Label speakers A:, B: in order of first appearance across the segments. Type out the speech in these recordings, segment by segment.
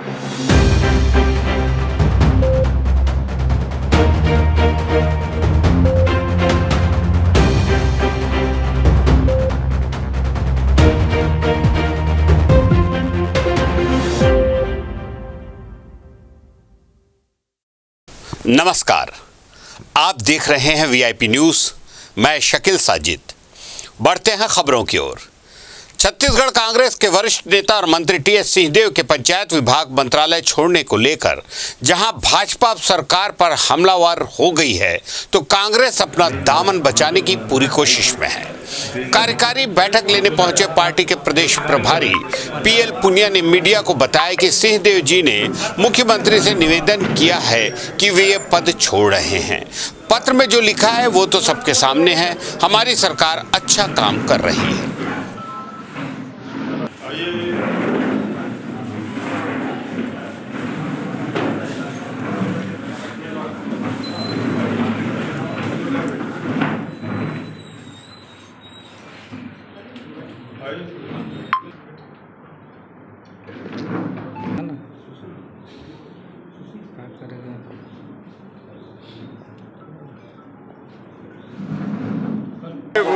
A: नमस्कार, आप देख रहे हैं वीआईपी न्यूज। मैं शकील साजिद। बढ़ते हैं खबरों की ओर। छत्तीसगढ़ कांग्रेस के वरिष्ठ नेता और मंत्री टीएस सिंहदेव के पंचायत विभाग मंत्रालय छोड़ने को लेकर जहां भाजपा सरकार पर हमलावर हो गई है, तो कांग्रेस अपना दामन बचाने की पूरी कोशिश में है। कार्यकारी बैठक लेने पहुंचे पार्टी के प्रदेश प्रभारी पीएल पुनिया ने मीडिया को बताया कि सिंहदेव जी ने मुख्यमंत्री से निवेदन किया है कि वे ये पद छोड़ रहे हैं। पत्र में जो लिखा है वो तो सबके सामने है। हमारी सरकार अच्छा काम कर रही है।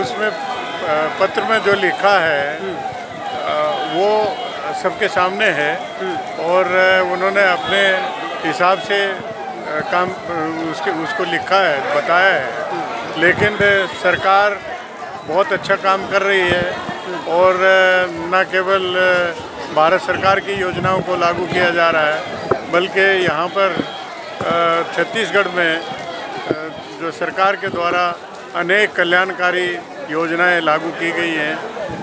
B: उसमें पत्र में जो लिखा है वो सबके सामने है और उन्होंने अपने हिसाब से काम उसको लिखा है, बताया है। लेकिन सरकार बहुत अच्छा काम कर रही है और न केवल भारत सरकार की योजनाओं को लागू किया जा रहा है, बल्कि यहाँ पर छत्तीसगढ़ में जो सरकार के द्वारा अनेक कल्याणकारी योजनाएं लागू की गई हैं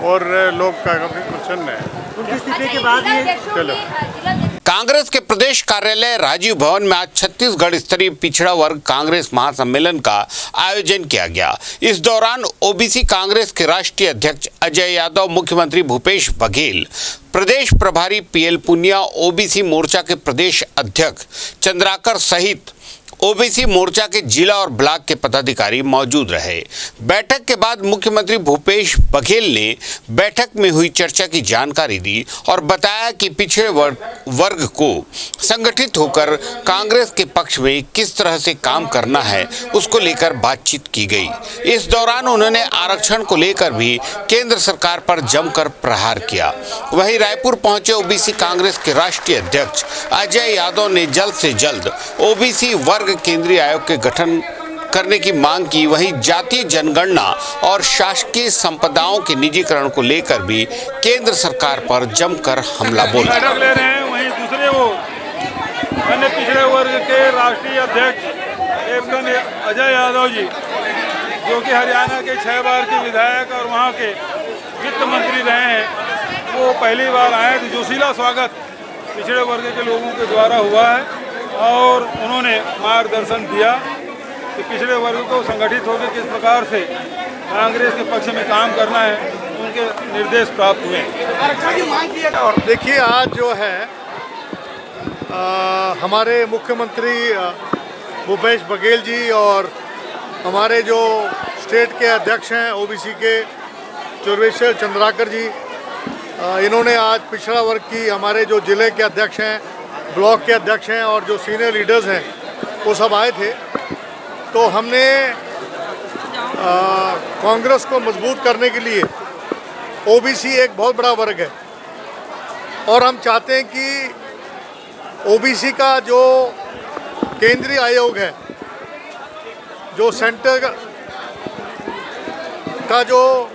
B: और लोग काफी प्रसन्न हैं।
C: उनकी स्थिति के बाद ये
A: कांग्रेस के प्रदेश कार्यालय राजीव भवन में आज छत्तीसगढ़ स्तरीय पिछड़ा वर्ग कांग्रेस महासम्मेलन का आयोजन किया गया। इस दौरान ओबीसी कांग्रेस के राष्ट्रीय अध्यक्ष अजय यादव, मुख्यमंत्री भूपेश बघेल, प्रदेश प्रभारी पीएल पुनिया, ओबीसी मोर्चा के प्रदेश अध्यक्ष चंद्राकर सहित ओबीसी मोर्चा के जिला और ब्लॉक के पदाधिकारी मौजूद रहे। बैठक के बाद मुख्यमंत्री भूपेश बघेल ने बैठक में हुई चर्चा की जानकारी दी और बताया कि पिछड़े वर्ग को संगठित होकर कांग्रेस के पक्ष में किस तरह से काम करना है, उसको लेकर बातचीत की गई। इस दौरान उन्होंने आरक्षण को लेकर भी केंद्र सरकार पर जमकर प्रहार किया। वहीं रायपुर पहुंचे ओबीसी कांग्रेस के राष्ट्रीय अध्यक्ष अजय यादव ने जल्द से जल्द ओबीसी वर्ग केंद्रीय आयोग के गठन करने की मांग की। वहीं जातीय जनगणना और शासकीय संपदाओं के निजीकरण को लेकर भी केंद्र सरकार पर जमकर हमला बोला।
D: ले रहे हैं। वहीं दूसरे वो अन्य पिछड़े वर्ग के राष्ट्रीय अध्यक्ष एवं अजय यादव जी, जो कि हरियाणा के 6 बार के विधायक और वहाँ के वित्त मंत्री रहे हैं, वो पहली बार आए। तो जोशीला स्वागत पिछड़े वर्ग के लोगों के द्वारा हुआ है और उन्होंने मार्गदर्शन दिया कि पिछड़े वर्ग को संगठित होकर किस प्रकार से कांग्रेस के पक्ष में काम करना है, उनके निर्देश प्राप्त हुए।
B: और देखिए, आज जो है हमारे मुख्यमंत्री भूपेश बघेल जी और हमारे जो स्टेट के अध्यक्ष हैं ओबीसी के चौरवेश्वर चंद्राकर जी, इन्होंने आज पिछड़ा वर्ग की हमारे जो जिले के अध्यक्ष हैं, ब्लॉक के अध्यक्ष हैं और जो सीनियर लीडर्स हैं, वो सब आए थे। तो हमने कांग्रेस को मजबूत करने के लिए, ओबीसी एक बहुत बड़ा वर्ग है और हम चाहते हैं कि ओबीसी का जो केंद्रीय आयोग है, जो सेंटर का जो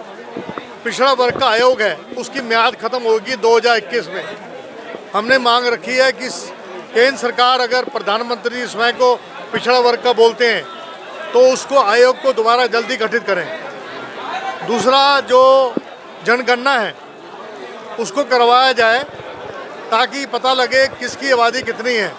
B: पिछड़ा वर्ग का आयोग है, उसकी म्याद खत्म होगी 2021 में। हमने मांग रखी है कि केंद्र सरकार अगर प्रधानमंत्री स्वयं को पिछड़ा वर्ग का बोलते हैं तो उसको आयोग को दोबारा जल्दी गठित करें। दूसरा, जो जनगणना है उसको करवाया जाए ताकि पता लगे किसकी आबादी कितनी है।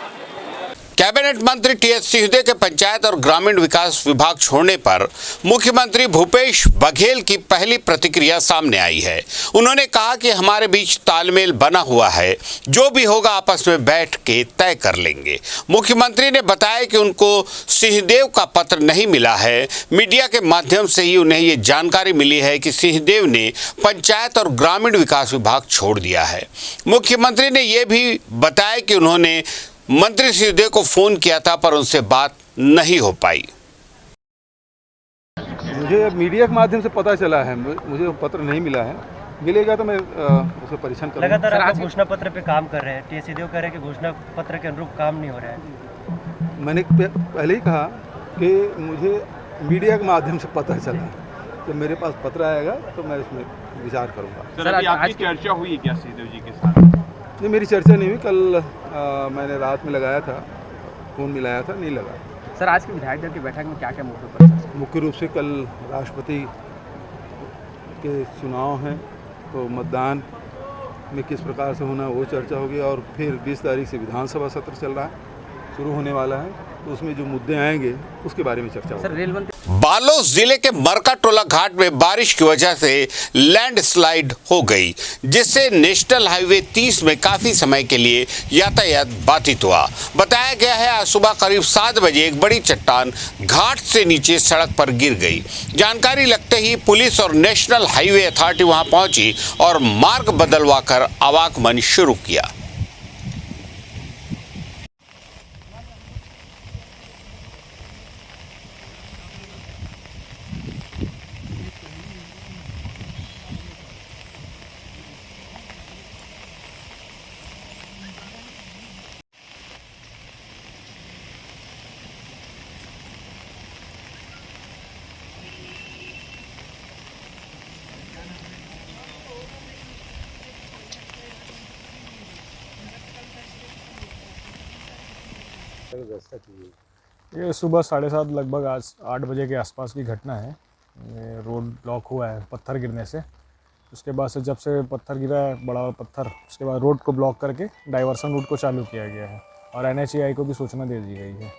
A: कैबिनेट मंत्री टीएस सिंहदेव के पंचायत और ग्रामीण विकास विभाग छोड़ने पर मुख्यमंत्री भूपेश बघेल की पहली प्रतिक्रिया सामने आई है। उन्होंने कहा कि हमारे बीच तालमेल बना हुआ है, जो भी होगा आपस में बैठ के तय कर लेंगे। मुख्यमंत्री ने बताया कि उनको सिंहदेव का पत्र नहीं मिला है। मीडिया के माध्यम से ही उन्हें ये जानकारी मिली है कि सिंहदेव ने पंचायत और ग्रामीण विकास विभाग छोड़ दिया है। मुख्यमंत्री ने यह भी बताया कि उन्होंने मंत्री सिंहदेव को फोन किया था, पर उनसे बात नहीं हो पाई।
C: मुझे मीडिया के माध्यम से पता चला है, मुझे पत्र नहीं मिला है। मिलेगा तो मैं उसे परीक्षण करूंगा।
E: लगातार आप घोषणा पत्र पे काम कर रहे हैं, टीएस सिंहदेव कह रहे हैं कि घोषणा पत्र के अनुरूप काम नहीं हो रहा है।
C: मैंने पहले ही कहा कि मुझे मीडिया के माध्यम से पता चला। जब मेरे पास पत्र आएगा तो मैं उसमें विचार करूंगा।
F: सर, अभी आपकी चर्चा हुई क्या सिंहदेव जी के साथ?
C: नहीं, मेरी चर्चा नहीं हुई। कल मैंने रात में लगाया था, फ़ोन मिलाया था, नहीं लगा।
G: सर, आज के विधायक दल की बैठक में क्या क्या मुद्दों पर चर्चा?
C: मुख्य रूप से कल राष्ट्रपति के चुनाव हैं, तो मतदान में किस प्रकार से होना वो चर्चा होगी। और फिर 20 तारीख से विधानसभा सत्र चल रहा है, शुरू होने वाला है, तो उसमें जो मुद्दे आएंगे उसके बारे में चर्चा होगी।
G: सर, रेल मंत्री
A: बालोद जिले के मरकाटोला घाट में बारिश की वजह से लैंडस्लाइड हो गई, जिससे नेशनल हाईवे 30 में काफी समय के लिए यातायात बाधित हुआ। बताया गया है आज सुबह करीब 7 बजे एक बड़ी चट्टान घाट से नीचे सड़क पर गिर गई। जानकारी लगते ही पुलिस और नेशनल हाईवे अथॉरिटी वहां पहुंची और मार्ग बदलवाकर आवागमन शुरू किया।
H: ये सुबह 7:30 लगभग आज 8 बजे के आसपास की घटना है। ये रोड ब्लॉक हुआ है पत्थर गिरने से। उसके बाद से जब से पत्थर गिरा है, बड़ा पत्थर, उसके बाद रोड को ब्लॉक करके डाइवर्सन रूट को चालू किया गया है और NHAI को भी सूचना दे दी गई है।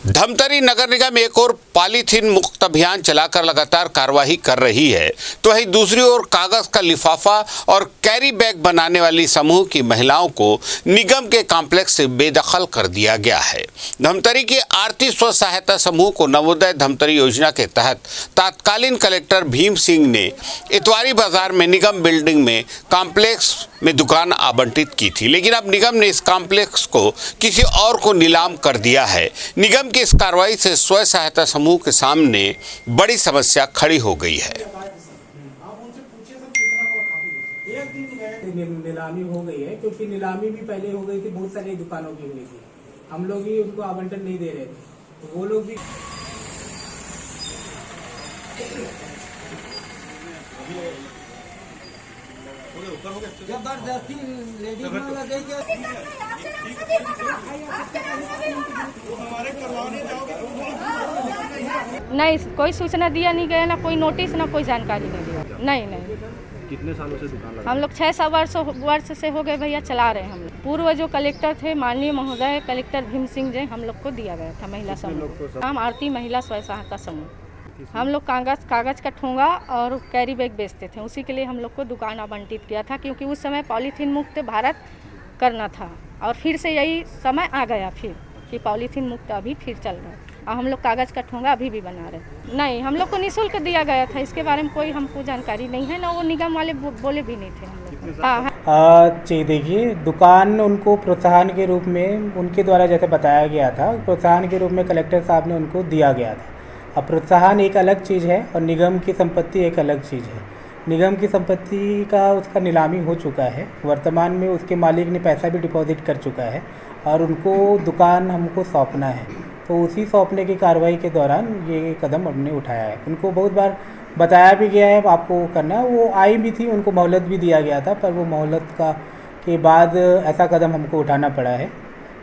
H: धमतरी नगर निगम एक और पॉलीथीन मुक्त अभियान चलाकर लगातार कार्रवाई कर रही है, तो वहीं दूसरी ओर कागज का लिफाफा और कैरी बैग बनाने वाली समूह की महिलाओं को निगम के कॉम्प्लेक्स से बेदखल कर दिया गया है। धमतरी की आरती स्व सहायता समूह को नवोदय धमतरी योजना के तहत तत्कालीन कलेक्टर भीम सिंह ने इतवारी बाजार में निगम बिल्डिंग में कॉम्प्लेक्स में दुकान आवंटित की थी, लेकिन अब निगम ने इस कॉम्प्लेक्स को किसी और को नीलाम कर दिया है। निगम की इस कार्रवाई से स्व सहायता समूह के सामने बड़ी समस्या खड़ी हो गई है।
I: नीलामी हो गई है, क्योंकि नीलामी भी पहले हो गई थी, बहुत सारी दुकानों की हुई थी। हम लोग ही उनको आवंटन नहीं दे रहे थे, तो वो लोग भी जबरदस्ती लेडीज
J: नहीं, कोई सूचना दिया नहीं गया, ना कोई नोटिस, ना कोई जानकारी नहीं दिया। नहीं।
G: कितने सालों से दुकान लगा?
J: हम लोग 6 वर्ष से हो गए भैया, चला रहे हैं हम लोग। पूर्व जो कलेक्टर थे माननीय महोदय कलेक्टर भीम सिंह जी, हम लोग को दिया गया था महिला समूह। हम आरती महिला स्व सहायता समूह। हम लोग कागज का ठोंगा और कैरी बैग बेचते थे, उसी के लिए हम लोग को दुकान आवंटित किया था, क्योंकि उस समय पॉलीथीन मुक्त भारत करना था और फिर से यही समय आ गया फिर कि पॉलीथीन मुक्त अभी फिर चल रहा है और हम लोग कागज़ का ठोंगा अभी भी बना रहे हैं। नहीं, हम लोग को निःशुल्क दिया गया था, इसके बारे में कोई हमको जानकारी नहीं है, ना वो निगम वाले बोले भी नहीं थे हम लोग। हाँ,
I: जी देखिए, दुकान उनको प्रोत्साहन के रूप में उनके द्वारा जैसे बताया गया था, प्रोत्साहन के रूप में कलेक्टर साहब ने उनको दिया गया था। अब प्रोत्साहन एक अलग चीज़ है और निगम की संपत्ति एक अलग चीज़ है। निगम की संपत्ति का उसका नीलामी हो चुका है, वर्तमान में उसके मालिक ने पैसा भी डिपॉजिट कर चुका है और उनको दुकान हमको सौंपना है, तो उसी सौंपने की कार्रवाई के दौरान ये कदम हमने उठाया है। उनको बहुत बार बताया भी गया है आपको करना, वो आई भी थी, उनको मोहलत भी दिया गया था, पर वो मोहलत के बाद ऐसा कदम हमको उठाना पड़ा है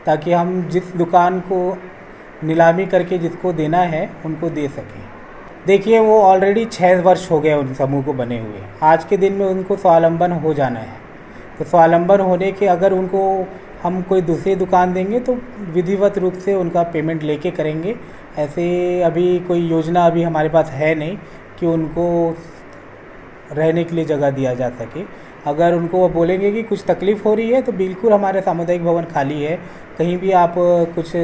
I: ताकि हम जिस दुकान को नीलामी करके जिसको देना है उनको दे सकें। देखिए, वो ऑलरेडी 6 वर्ष हो गए उन समूह को बने हुए। आज के दिन में उनको स्वावलंबन हो जाना है, तो स्वावलंबन होने के अगर उनको हम कोई दूसरी दुकान देंगे तो विधिवत रूप से उनका पेमेंट लेके करेंगे। ऐसे अभी कोई योजना अभी हमारे पास है नहीं कि उनको रहने के लिए जगह दिया जा सके। अगर उनको वो बोलेंगे कि कुछ तकलीफ़ हो रही है तो बिल्कुल हमारे सामुदायिक भवन खाली है, कहीं भी आप कुछ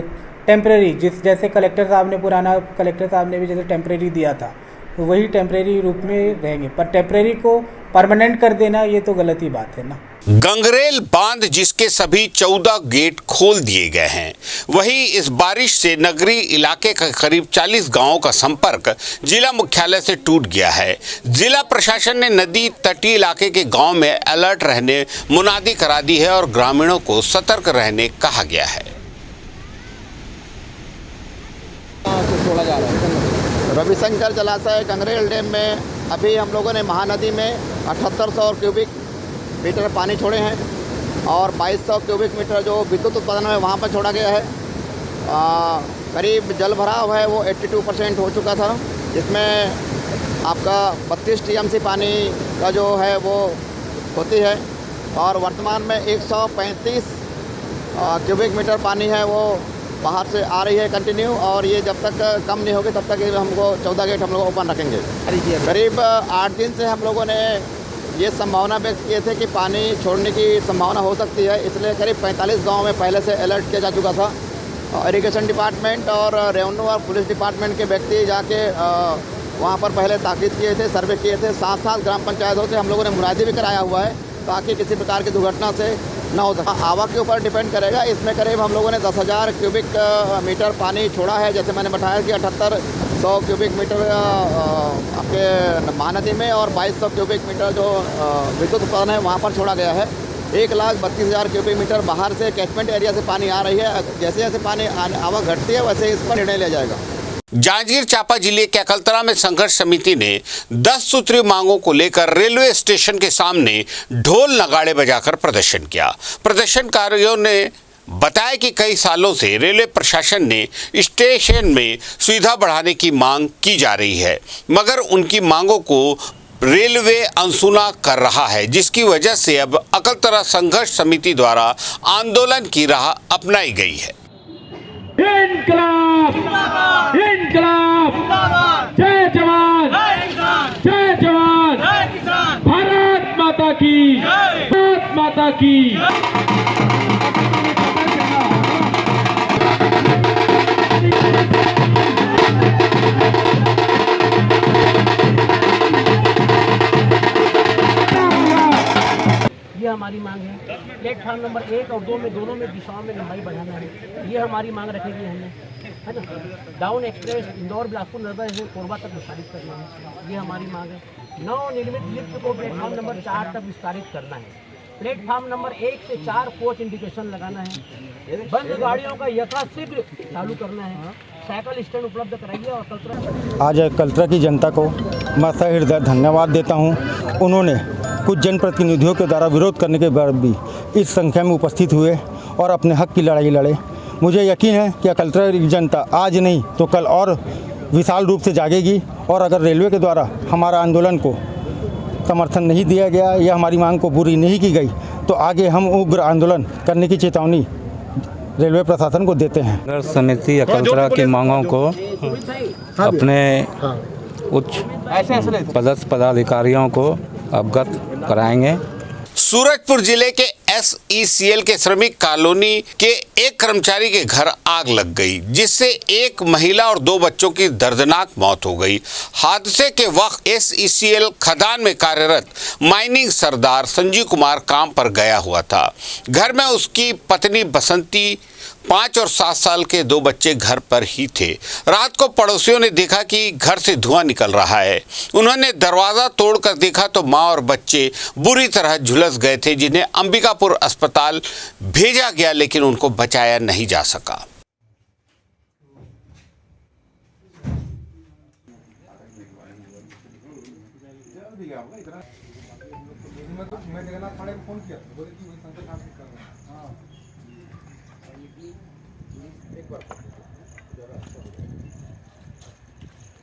I: टेम्परेरी, जैसे कलेक्टर साहब ने, पुराना कलेक्टर साहब ने भी जैसे टेम्परेरी दिया था तो वही टेम्परेरी रूप में रहेंगे, पर टेम्परेरी को परमानेंट कर देना ये तो गलत ही बात है ना।
A: गंगरेल बांध जिसके सभी 14 गेट खोल दिए गए हैं, वहीं इस बारिश से नगरी इलाके का करीब 40 गांवों का संपर्क जिला मुख्यालय से टूट गया है। जिला प्रशासन ने नदी तटीय इलाके के गांव में अलर्ट रहने मुनादी करा दी है और ग्रामीणों को सतर्क रहने कहा गया है।
K: रविशंकर जलाशय गंगरेल डैम में अभी हम लोगों ने महानदी में 7800 क्यूबिक मीटर पानी छोड़े हैं और 2200 क्यूबिक मीटर जो विद्युत उत्पादन है वहाँ पर छोड़ा गया है। करीब जल भराव है वो 82% हो चुका था, जिसमें आपका 32 टीएमसी पानी का जो है वो होती है और वर्तमान में 135 क्यूबिक मीटर पानी है वो बाहर से आ रही है कंटिन्यू, और ये जब तक कम नहीं होगी तब तक हमको 14 गेट हम लोग ओपन रखेंगे। करीब 8 दिन से हम लोगों ने ये संभावना व्यक्त किए थे कि पानी छोड़ने की संभावना हो सकती है, इसलिए करीब 45 गांव में पहले से अलर्ट किया जा चुका था। इरिगेशन डिपार्टमेंट और रेवेन्यू और पुलिस डिपार्टमेंट के व्यक्ति जाके वहाँ पर पहले ताकीद किए थे, सर्वे किए थे। साथ साथ ग्राम पंचायतों से हम लोगों ने मुनादी भी कराया हुआ है ताकि किसी प्रकार की दुर्घटना से न हो सके। आवक के ऊपर डिपेंड करेगा। इसमें करीब हम लोगों ने 10,000 क्यूबिक मीटर पानी छोड़ा है, जैसे मैंने बताया कि 7800 क्यूबिक मीटर आपके महानदी में और 2200 क्यूबिक मीटर जो विद्युत उत्पादन है वहाँ पर छोड़ा गया है। 1,32,000 क्यूबिक मीटर बाहर से कैचमेंट एरिया से पानी आ रही है। जैसे जैसे पानी आवक घटती है वैसे इस पर निर्णय लिया जाएगा।
A: जांजगीर चांपा जिले के अकलतरा में संघर्ष समिति ने 10 सूत्रीय मांगों को लेकर रेलवे स्टेशन के सामने ढोल नगाड़े बजाकर प्रदर्शन किया। प्रदर्शनकारियों ने बताया कि कई सालों से रेलवे प्रशासन ने स्टेशन में सुविधा बढ़ाने की मांग की जा रही है, मगर उनकी मांगों को रेलवे अनसुना कर रहा है, जिसकी वजह से अब अकलतरा संघर्ष समिति द्वारा आंदोलन की राह अपनाई गई है।
L: इनकलाब इनकलाब जय जवान जय जवान, भारत माता की भारत माता की।
M: ये हमारी मांग है। प्लेटफार्म नंबर 1 और 2 में दोनों में दिशाओं में लंबाई बढ़ाना है, ये हमारी मांग रखेगी हमने, है ना। डाउन एक्सप्रेस इंदौर बिलासपुर नर्मदा से कोरबा तक विस्तारित करना है, ये हमारी मांग है। नवनिर्मित लिफ्ट को प्लेटफार्म नंबर 4 तक विस्तारित करना है। प्लेटफार्म नंबर 1 से 4 कोच इंडिकेशन लगाना है। बंद गाड़ियों का यथाशीघ्र चालू करना है। साइकिल स्टैंड उपलब्ध कराइए। और कलतरा
N: आज कलतरा की जनता को मैं सहृदय धन्यवाद देता हूँ। उन्होंने कुछ जनप्रतिनिधियों के द्वारा विरोध करने के बाद भी इस संख्या में उपस्थित हुए और अपने हक की लड़ाई लड़े। मुझे यकीन है कि कलतरा की जनता आज नहीं तो कल और विशाल रूप से जागेगी, और अगर रेलवे के द्वारा हमारा आंदोलन को समर्थन नहीं दिया गया या हमारी मांग को पूरी नहीं की गई तो आगे हम उग्र आंदोलन करने की चेतावनी रेलवे प्रशासन को देते हैं।
O: संघर्ष समिति अकलतरा की मांगों को अपने उच्च पदस्थ पदाधिकारियों को अवगत कराएंगे।
A: सूरजपुर जिले के SECL के श्रमिक कॉलोनी के एक कर्मचारी के घर आग लग गई, जिससे एक महिला और 2 बच्चों की दर्दनाक मौत हो गई। हादसे के वक्त SECL खदान में कार्यरत माइनिंग सरदार संजीव कुमार काम पर गया हुआ था। घर में उसकी पत्नी बसंती, 5 और 7 साल के 2 बच्चे घर पर ही थे। रात को पड़ोसियों ने देखा कि घर से धुआं निकल रहा है। उन्होंने दरवाज़ा तोड़कर देखा तो माँ और बच्चे बुरी तरह झुलस गए थे, जिन्हें अंबिकापुर अस्पताल भेजा गया, लेकिन उनको बचाया नहीं जा सका।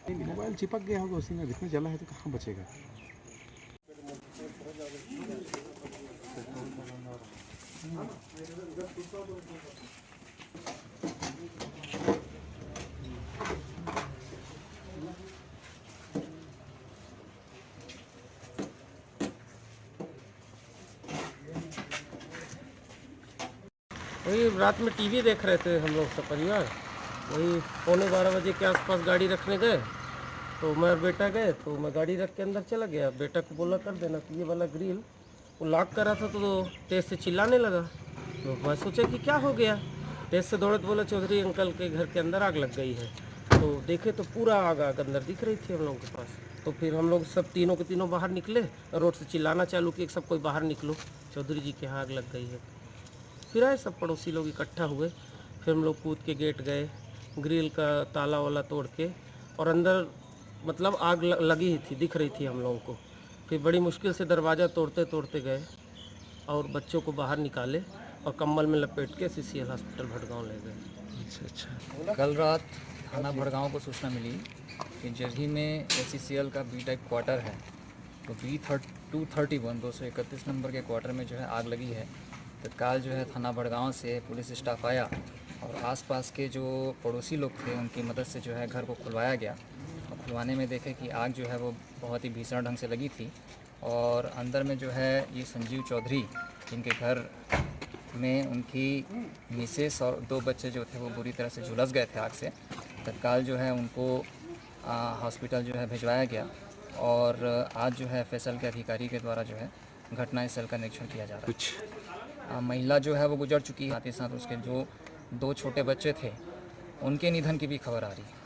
G: मोबाइल चिपक गया होगा उसी में, जिसमें जला है तो कहाँ बचेगा।
M: वही रात में टीवी देख रहे थे हम लोग सब परिवार, वही 11:15 बजे के आसपास गाड़ी रखने गए, तो मैं और बेटा गए, तो मैं गाड़ी रख के अंदर चला गया। बेटा को बोला कर देना, तो ये वाला ग्रिल वो लॉक करा था, तो तेज से चिल्लाने लगा। तो मैं सोचा कि क्या हो गया, तेज से दौड़े तो बोला चौधरी अंकल के घर के अंदर आग लग गई है। तो देखे तो पूरा आग अंदर दिख रही थी हम लोगों के पास। तो फिर हम लोग सब तीनों के तीनों बाहर निकले, रोड से चिल्लाना चालू किए, सब कोई बाहर निकलो, चौधरी जी के यहाँ आग लग गई है। फिर आए सब पड़ोसी लोग इकट्ठा हुए, फिर हम लोग कूद के गेट गए, ग्रिल का ताला वाला तोड़ के, और अंदर मतलब आग लगी ही थी, दिख रही थी हम लोगों को। फिर बड़ी मुश्किल से दरवाज़ा तोड़ते तोड़ते गए और बच्चों को बाहर निकाले और कंबल में लपेट के CCL हॉस्पिटल भटगांव ले गए।
P: अच्छा। कल रात थाना भटगांव को सूचना मिली कि जरही में SCCL का B टाइप क्वार्टर है, तो B231 नंबर के क्वार्टर में जो है आग लगी है। तत्काल जो है थाना भटगांव से पुलिस स्टाफ आया और आसपास के जो पड़ोसी लोग थे उनकी मदद से जो है घर को खुलवाया गया, और खुलवाने में देखे कि आग जो है वो बहुत ही भीषण ढंग से लगी थी, और अंदर में जो है ये संजीव चौधरी, इनके घर में उनकी मिसेस और 2 बच्चे जो थे वो बुरी तरह से झुलस गए थे आग से। तत्काल जो है उनको हॉस्पिटल जो है भिजवाया गया, और आज जो है FSL के अधिकारी के द्वारा जो है घटनास्थल का निरीक्षण किया जा रहा है। महिला जो है वो गुजर चुकी है, साथ ही साथ उसके जो 2 छोटे बच्चे थे उनके निधन की भी खबर आ रही है।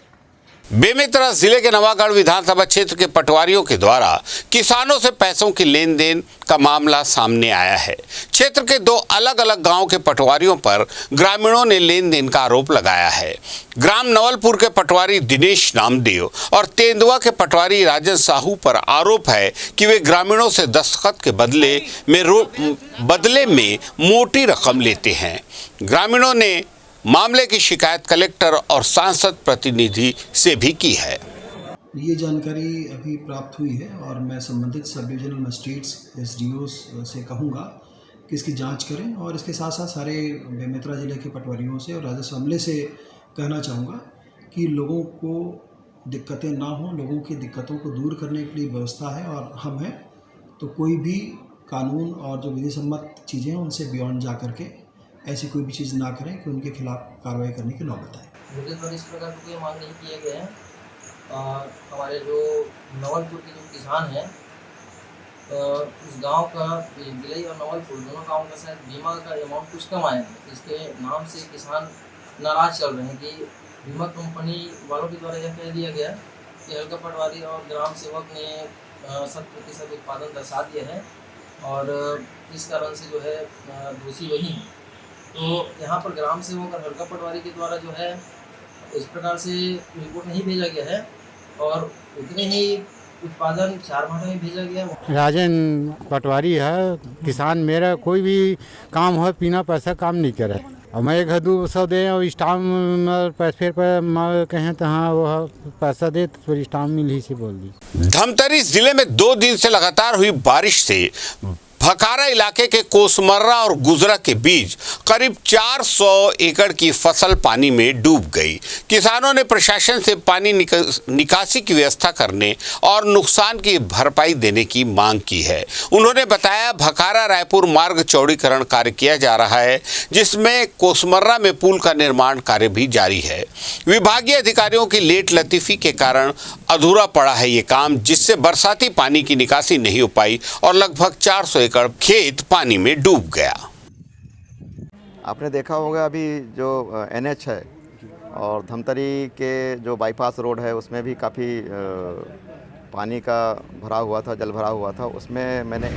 A: बेमेतरा जिले के नवागढ़ विधानसभा क्षेत्र के पटवारियों के द्वारा किसानों से पैसों की लेन देन का मामला सामने आया है। क्षेत्र के 2 अलग अलग गांव के पटवारियों पर ग्रामीणों ने लेन देन का आरोप लगाया है। ग्राम नवलपुर के पटवारी दिनेश नामदेव और तेंदुआ के पटवारी राजन साहू पर आरोप है कि वे ग्रामीणों से दस्तखत के बदले में मोटी रकम लेते हैं। ग्रामीणों ने मामले की शिकायत कलेक्टर और सांसद प्रतिनिधि से भी की है।
Q: ये जानकारी अभी प्राप्त हुई है और मैं संबंधित सब डिविजनल मजिस्ट्रेट्स SDOs से कहूँगा कि इसकी जांच करें, और इसके साथ साथ सारे बेमेतरा जिले के पटवारियों से और राजस्व अमले से कहना चाहूँगा कि लोगों को दिक्कतें ना हों, लोगों की दिक्कतों को दूर करने के लिए व्यवस्था है और हम हैं, तो कोई भी कानून और जो विधि सम्मत चीज़ें हैं उनसे बियॉन्ड जा करके ऐसी कोई भी चीज़ ना करें कि उनके खिलाफ कार्रवाई करने की नौबत आए।
R: मुझे तो इस प्रकार की कोई मांग नहीं किए गए हैं। हमारे जो नवलपुर के जो किसान हैं, उस गांव का गिलई और नवलपुर दोनों गांवों का शायद बीमा का अमाउंट कुछ कम आया है, इसके नाम से किसान नाराज चल रहे हैं कि बीमा कंपनी वालों के द्वारा यह कह दिया गया कि हल्का पटवारी और ग्राम सेवक ने 100% उत्पादन दर्शा दिया है, और इस कारण से जो है दोषी वही हैं। तो यहाँ पर ग्राम सेवक और हल्का पटवारी के द्वारा जो है इस प्रकार से रिपोर्ट नहीं भेजा गया है, और उतने ही उत्पादन 4 माह में भेजा गया।
S: राजन पटवारी है, किसान मेरा कोई भी काम हो बिना पैसा काम नहीं करे, और मैं 1-2 दे और स्टाम्प पैसे पर कहें तो हाँ वो पैसा दे तो फिर स्टाम्प मिल ही से बोल दी।
A: धमतरी जिले में 2 दिन से लगातार हुई बारिश से भखारा इलाके के कोसमर्रा और गुजरा के बीच करीब 400 एकड़ की फसल पानी में डूब गई। किसानों ने प्रशासन से पानी निकासी की व्यवस्था करने और नुकसान की भरपाई देने की मांग की है। उन्होंने बताया भखारा रायपुर मार्ग चौड़ीकरण कार्य किया जा रहा है, जिसमें कोसमर्रा में पुल का निर्माण कार्य भी जारी है। विभागीय अधिकारियों की लेट लतीफी के कारण अधूरा पड़ा है ये काम, जिससे बरसाती पानी की निकासी नहीं हो पाई और लगभग 400 एकड़ खेत पानी में डूब गया।
K: आपने देखा होगा अभी जो NH है और धमतरी के जो बाईपास रोड है उसमें भी काफ़ी पानी का भरा हुआ था, जल भरा हुआ था। उसमें मैंने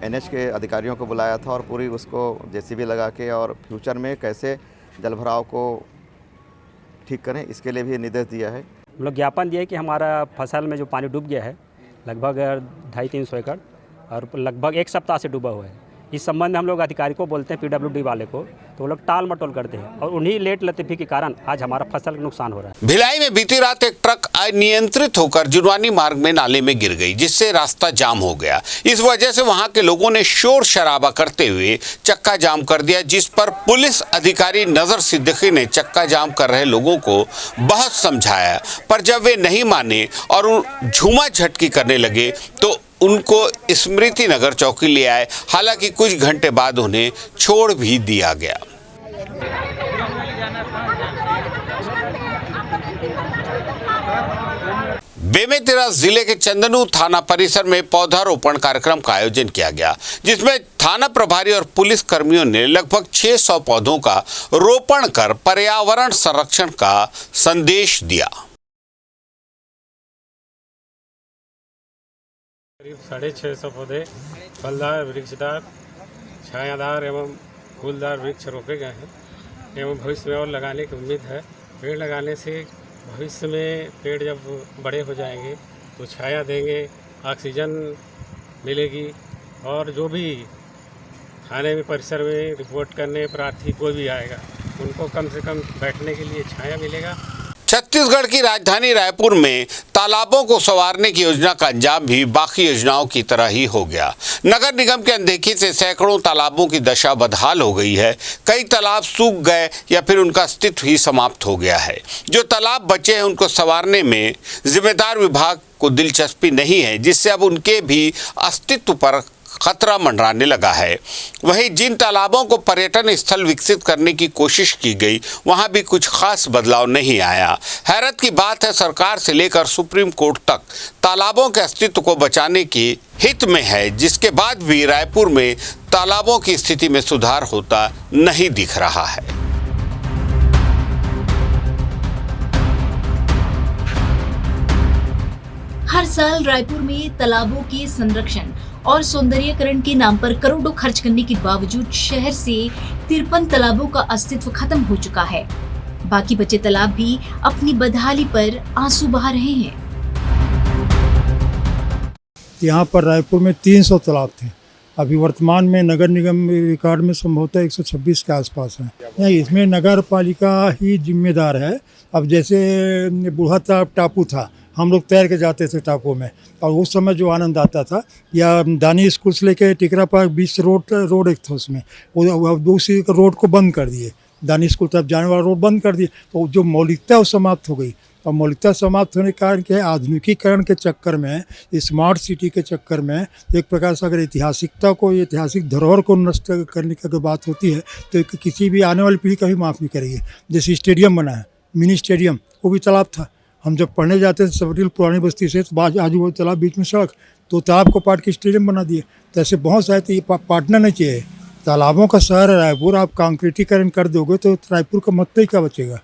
K: NH के अधिकारियों को बुलाया था और पूरी उसको JCB लगा के और फ्यूचर में कैसे जल भराव को ठीक करें इसके लिए भी निर्देश दिया है।
T: हम लोग ज्ञापन दिए कि हमारा फसल में जो पानी डूब गया है लगभग 250-300 एकड़ और लगभग 1 सप्ताह से डूबा हुआ है। इस संबंध में हम लोग अधिकारी को बोलते हैं, PWD वाले को, तो वो लोग टाल मटोल करते हैं और उन्हीं लेट लतीफ़ी के कारण आज हमारा फसल का नुकसान हो रहा है।
A: भिलाई में बीती रात एक ट्रक अनियंत्रित होकर जुनवानी मार्ग में नाले में गिर गई, जिससे रास्ता जाम हो गया। इस वजह से वहां के लोगों ने शोर शराबा करते हुए चक्का जाम कर दिया, जिस पर पुलिस अधिकारी नजर सिद्दीकी ने चक्का जाम कर रहे लोगों को बहुत समझाया, पर जब वे नहीं माने और झूमा झटकी करने लगे तो उनको स्मृति नगर चौकी ले आए। हालांकि कुछ घंटे बाद उन्हें छोड़ भी दिया गया। बेमेतरा जिले के चंदनू थाना परिसर में पौधारोपण कार्यक्रम का आयोजन किया गया, जिसमें थाना प्रभारी और पुलिस कर्मियों ने लगभग 600 पौधों का रोपण कर पर्यावरण संरक्षण का संदेश दिया।
U: करीब 650 पौधे फलदार, वृक्षदार, छायादार एवं फूलदार वृक्ष रोपे गए हैं एवं भविष्य में और लगाने की उम्मीद है। पेड़ लगाने से भविष्य में पेड़ जब बड़े हो जाएंगे तो छाया देंगे, ऑक्सीजन मिलेगी और जो भी थाने में परिसर में रिपोर्ट करने प्रार्थी कोई भी आएगा उनको कम से कम बैठने के लिए छाया मिलेगा।
A: छत्तीसगढ़ की राजधानी रायपुर में तालाबों को संवारने की योजना का अंजाम भी बाकी योजनाओं की तरह ही हो गया। नगर निगम की अनदेखी से सैकड़ों तालाबों की दशा बदहाल हो गई है। कई तालाब सूख गए या फिर उनका अस्तित्व ही समाप्त हो गया है। जो तालाब बचे हैं उनको संवारने में जिम्मेदार विभाग को दिलचस्पी नहीं है, जिससे अब उनके भी अस्तित्व पर खतरा मंडराने लगा है। वहीं जिन तालाबों को पर्यटन स्थल विकसित करने की कोशिश की गई, वहां भी कुछ खास बदलाव नहीं आया। हैरत की बात है, सरकार से लेकर सुप्रीम कोर्ट तक तालाबों के अस्तित्व को बचाने के हित में है, जिसके बाद भी रायपुर में तालाबों की स्थिति में सुधार होता नहीं दिख रहा है।
V: हर साल रायपुर में तालाबों के संरक्षण और सौंदर्यीकरण के नाम पर करोड़ों खर्च करने के बावजूद शहर से 53 तालाबों का अस्तित्व खत्म हो चुका है। बाकी बचे तालाब भी अपनी बदहाली पर आंसू बहा रहे हैं।
W: यहाँ पर रायपुर में 300 तालाब थे, अभी वर्तमान में नगर निगम रिकॉर्ड में संभवतः 126 के आसपास है। इसमें नगर पालिका ही जिम्मेदार है। अब जैसे बूढ़ा तालाब टापू था, हम लोग तैर के जाते थे टापू में और उस समय जो आनंद आता था, या दानी स्कूल से लेके टिकरा पार्क बीच रोड एक था, उसमें वो दूसरी रोड को बंद कर दिए, दानी स्कूल तरफ जाने वाला रोड बंद कर दिए, तो जो मौलिकता वो समाप्त हो गई। और मौलिकता समाप्त होने के कारण क्या है, आधुनिकीकरण के चक्कर में, स्मार्ट सिटी के चक्कर में एक प्रकार से अगर ऐतिहासिकता को, ऐतिहासिक धरोहर को नष्ट करने की अगर बात होती है तो किसी भी आने वाली पीढ़ी कभी माफ़ नहीं करेगी। जैसे स्टेडियम बना है, मिनी स्टेडियम, वो भी तालाब था। हम जब पढ़ने जाते थे सबरील पुरानी बस्ती से, तो आज वो तालाब बीच में सड़क, तो तालाब को पाट के स्टेडियम बना दिए। तो ऐसे बहुत सारे, तो ये पाटना नहीं चाहिए। तालाबों का शहर है रायपुर, आप कंक्रीटीकरण कर दोगे तो रायपुर का महत्व ही क्या बचेगा।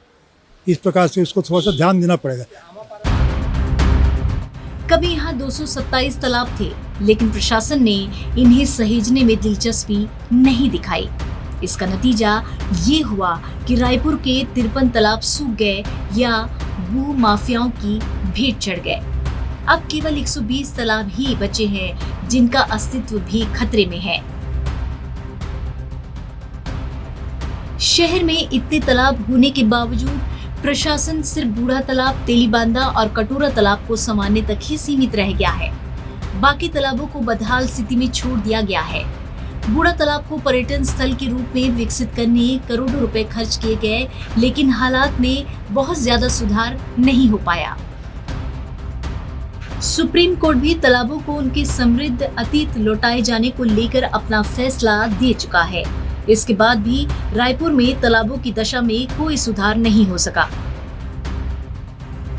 W: इस प्रकार से उसको थोड़ा सा ध्यान देना पड़ेगा।
V: कभी यहाँ 227 तालाब थे, लेकिन प्रशासन ने इन्हें सहेजने में दिलचस्पी नहीं दिखाई। इसका नतीजा ये हुआ कि रायपुर के 53 तालाब सूख गए या भू माफियाओं की भेंट चढ़ गए। अब केवल 120 तालाब ही बचे हैं जिनका अस्तित्व भी खतरे में है। शहर में इतने तालाब होने के बावजूद प्रशासन सिर्फ बूढ़ा तालाब, तेलीबांधा और कटोरा तालाब को संवारने तक ही सीमित रह गया है। बाकी तालाबों को बदहाल स्थिति में छोड़ दिया गया है। बूढ़ा तालाब को पर्यटन स्थल के रूप में विकसित करने करोड़ों रुपए खर्च किए गए, लेकिन हालात में बहुत ज्यादा सुधार नहीं हो पाया। सुप्रीम कोर्ट भी तालाबों को उनके समृद्ध अतीत लौटाए जाने को लेकर अपना फैसला दे चुका है। इसके बाद भी रायपुर में तालाबों की दशा में कोई सुधार नहीं हो सका।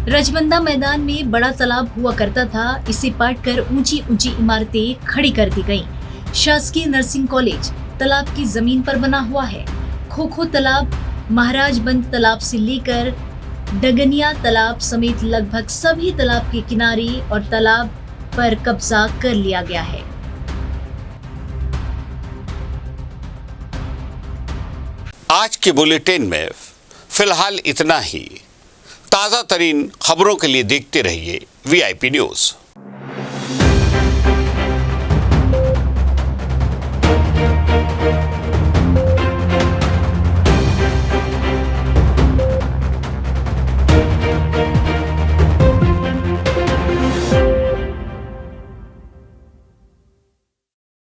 V: रजबंदा मैदान में बड़ा तालाब हुआ करता था, इसे पाटकर ऊंची ऊंची इमारतें खड़ी कर दी गईं। शासकीय नर्सिंग कॉलेज तालाब की जमीन पर बना हुआ है। खोखो तालाब, महाराजबंद तालाब से लेकर डगनिया तालाब समेत लगभग सभी तालाब के किनारे और तालाब पर कब्जा कर लिया गया है।
A: आज के बुलेटिन में फिलहाल इतना ही। ताज़ा तरीन खबरों के लिए देखते रहिए VIP न्यूज़।